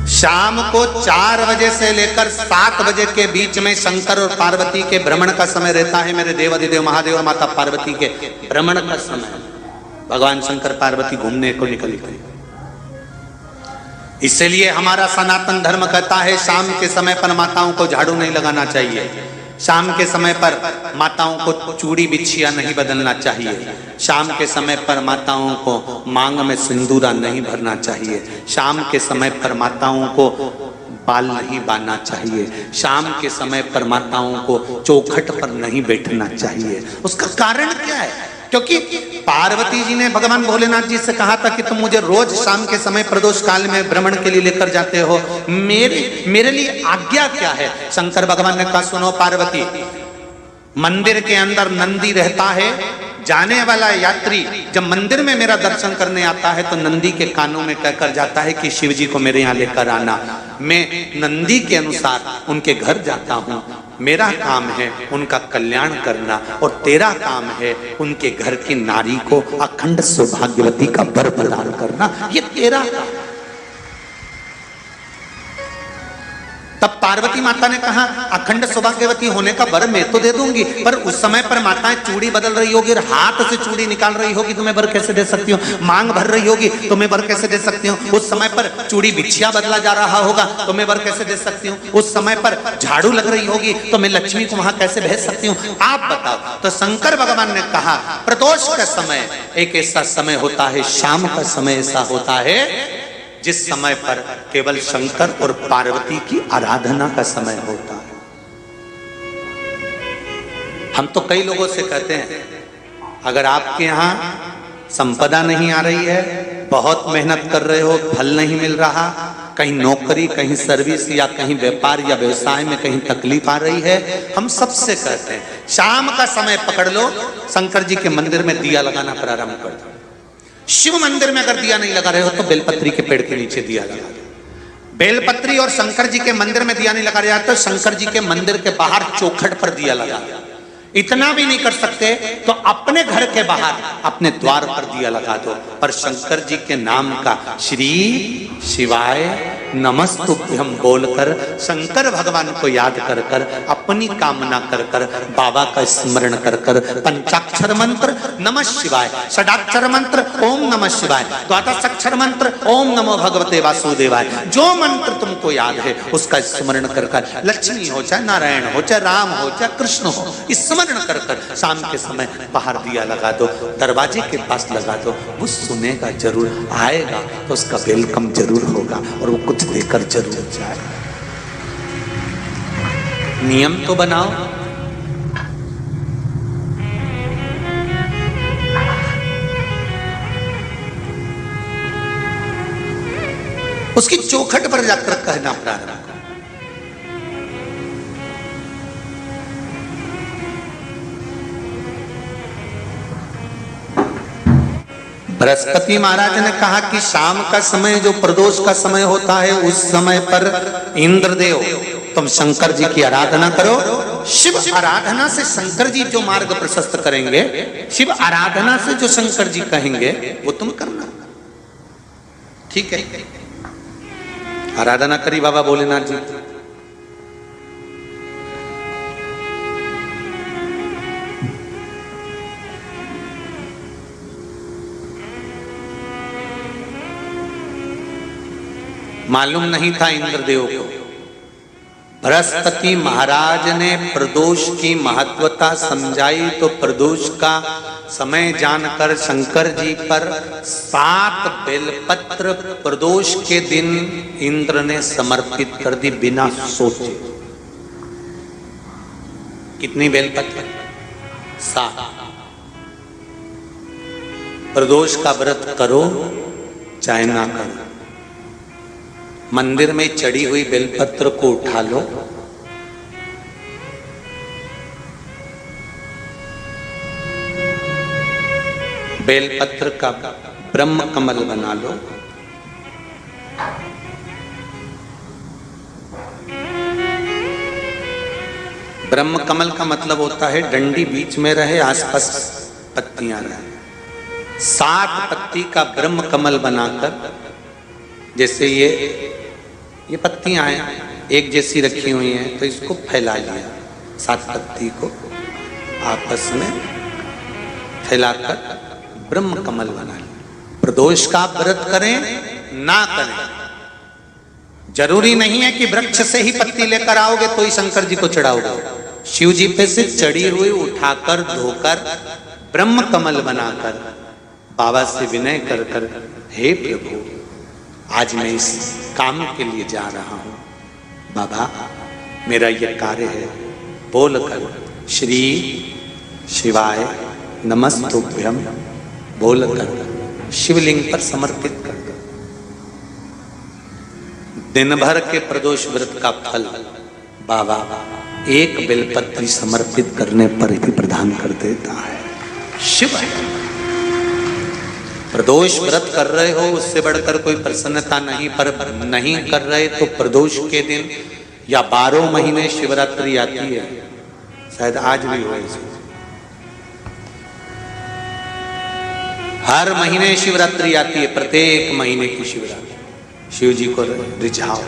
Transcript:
शाम को 4 बजे से लेकर 7 बजे के बीच में शंकर और पार्वती के भ्रमण का समय रहता है। मेरे देवाधिदेव महादेव और माता पार्वती के भ्रमण का समय, भगवान शंकर पार्वती घूमने को निकलते हैं। इसलिए हमारा सनातन धर्म कहता है शाम के समय पर माताओं को झाड़ू नहीं लगाना चाहिए, शाम के समय पर माताओं को चूड़ी बिछिया नहीं बदलना चाहिए, शाम के समय पर माताओं को मांग में सिंदूरा नहीं भरना चाहिए, शाम के समय पर माताओं को बाल नहीं बांधना चाहिए, शाम के समय पर माताओं को चौखट पर नहीं बैठना चाहिए। उसका कारण क्या है? क्योंकि पार्वती जी ने भगवान भोलेनाथ जी से कहा था कि तुम मुझे रोज शाम के समय प्रदोष काल में भ्रमण के लिए लेकर जाते हो, मेरे लिए आज्ञा क्या है? शंकर भगवान ने कहा सुनो पार्वती, मंदिर के अंदर नंदी रहता है, जाने वाला यात्री जब मंदिर में मेरा दर्शन करने आता है तो नंदी के कानों में कहकर जाता है कि शिव जी को मेरे यहाँ लेकर आना। मैं नंदी के अनुसार उनके घर जाता हूँ, मेरा काम है उनका कल्याण करना और तेरा काम है उनके घर की नारी को अखंड सौभाग्यवती का वर प्रदान करना, ये तेरा काम। तब पार्वती माता ने कहा अखंड सौभाग्यवती होने का वर मैं तो दे दूंगी, पर उस समय पर माताएं चूड़ी बदल रही होगी और हाथ से चूड़ी निकाल रही होगी तो मैं वर कैसे दे सकती हूँ? मांग भर रही होगी तो मैं वर कैसे दे सकती हूँ? उस समय पर चूड़ी बिछिया बदला जा रहा होगा तो मैं वर कैसे दे सकती हूँ? उस समय पर झाड़ू लग रही होगी तो मैं लक्ष्मी को वहां कैसे भेज सकती हूँ? आप बताओ। तो शंकर भगवान ने कहा प्रदोष का समय एक ऐसा समय होता है, शाम का समय ऐसा होता है जिस समय पर केवल शंकर और पार्वती की आराधना का समय होता है। हम तो कई लोगों से कहते हैं अगर आपके यहां संपदा नहीं आ रही है, बहुत मेहनत कर रहे हो, फल नहीं मिल रहा, कहीं नौकरी, कहीं सर्विस या कहीं व्यापार या व्यवसाय में कहीं तकलीफ आ रही है, हम सबसे कहते हैं शाम का समय पकड़ लो, शंकर जी के मंदिर में दिया लगाना प्रारंभ कर दो। शिव मंदिर में अगर दिया नहीं लगा रहे हो तो बेलपत्री के पेड़ के नीचे दिया लगा दो। बेलपत्री और शंकर जी के मंदिर में दिया नहीं लगा रहा तो शंकर जी के मंदिर के बाहर चौखट पर दिया लगा दो। इतना भी नहीं कर सकते तो अपने घर के बाहर अपने द्वार पर दिया लगा दो, पर शंकर जी के नाम का श्री शिवाय नमस्तुभ्यम बोलकर शंकर भगवान को याद कर कर अपनी कामना कर कर बाबा का स्मरण कर कर पंचाक्षर मंत्र नमः शिवाय, षडाक्षर मंत्र ओम नमः शिवाय, द्वादशाक्षर मंत्र ओम नमो भगवते वासुदेवाय, जो मंत्र तुमको याद है उसका स्मरण कर कर लक्ष्मी हो चाहे नारायण हो चाहे राम हो चाहे कृष्ण हो स्मरण कर कर शाम के समय बाहर दिया लगा दो, दरवाजे के पास लगा दो। वो सुनेगा जरूर, आएगा तो उसका वेलकम जरूर होगा और वो कुछ देकर जरूर जाएगा। नियम तो बनाओ। उसकी चौखट पर जाकर कहना प्रारंभ। बृहस्पति महाराज ने कहा कि शाम का समय जो प्रदोष का समय होता है उस समय पर इंद्रदेव तुम शंकर जी की आराधना करो। शिव आराधना से शंकर जी जो मार्ग प्रशस्त करेंगे, शिव आराधना से जो शंकर जी कहेंगे वो तुम करना। ठीक है, आराधना करी बाबा भोलेनाथ जी। मालूम नहीं था इंद्रदेव को। बृहस्पति महाराज ने प्रदोष की महत्वता समझाई तो प्रदोष का समय जानकर शंकर जी पर 7 बेलपत्र प्रदोष के दिन इंद्र ने समर्पित कर दी बिना सोचे। कितनी बेलपत्र? 7। प्रदोष का व्रत करो चाहे ना करो, मंदिर में चढ़ी हुई बेलपत्र को उठा लो, बेलपत्र का ब्रह्म कमल बना लो, ब्रह्म कमल का मतलब होता है डंडी बीच में रहे, आसपास पत्तियां रहे। 7 पत्ती का ब्रह्म कमल बनाकर, जैसे ये ये पत्तियां हैं एक जैसी रखी हुई हैं, तो इसको फैला लिया, 7 पत्ती को आपस में फैलाकर ब्रह्म कमल बना लिया। प्रदोष का व्रत करें ना करें, जरूरी नहीं है कि वृक्ष से ही पत्ती लेकर आओगे तो ही शंकर जी को चढ़ाओगे। शिव जी पे से चढ़ी हुई उठाकर धोकर ब्रह्म कमल बनाकर बाबा से विनय कर कर, हे प्रभु आज मैं इस काम के लिए जा रहा हूं, बाबा मेरा यह कार्य है, बोलकर श्री शिवाय नमस्तुभ्यम बोलकर शिवलिंग पर समर्पित कर दो। दिन भर के प्रदोष व्रत का फल बाबा एक बेलपत्री समर्पित करने पर ही प्रदान कर देता है। शिव है। प्रदोष व्रत कर रहे हो उससे बढ़कर कोई प्रसन्नता नहीं, पर नहीं कर रहे तो प्रदोष के दिन या 12 महीने शिवरात्रि आती है, शायद आज भी हो, हर महीने शिवरात्रि आती है, प्रत्येक महीने की शिवरात्रि शिव जी को रिझाओ।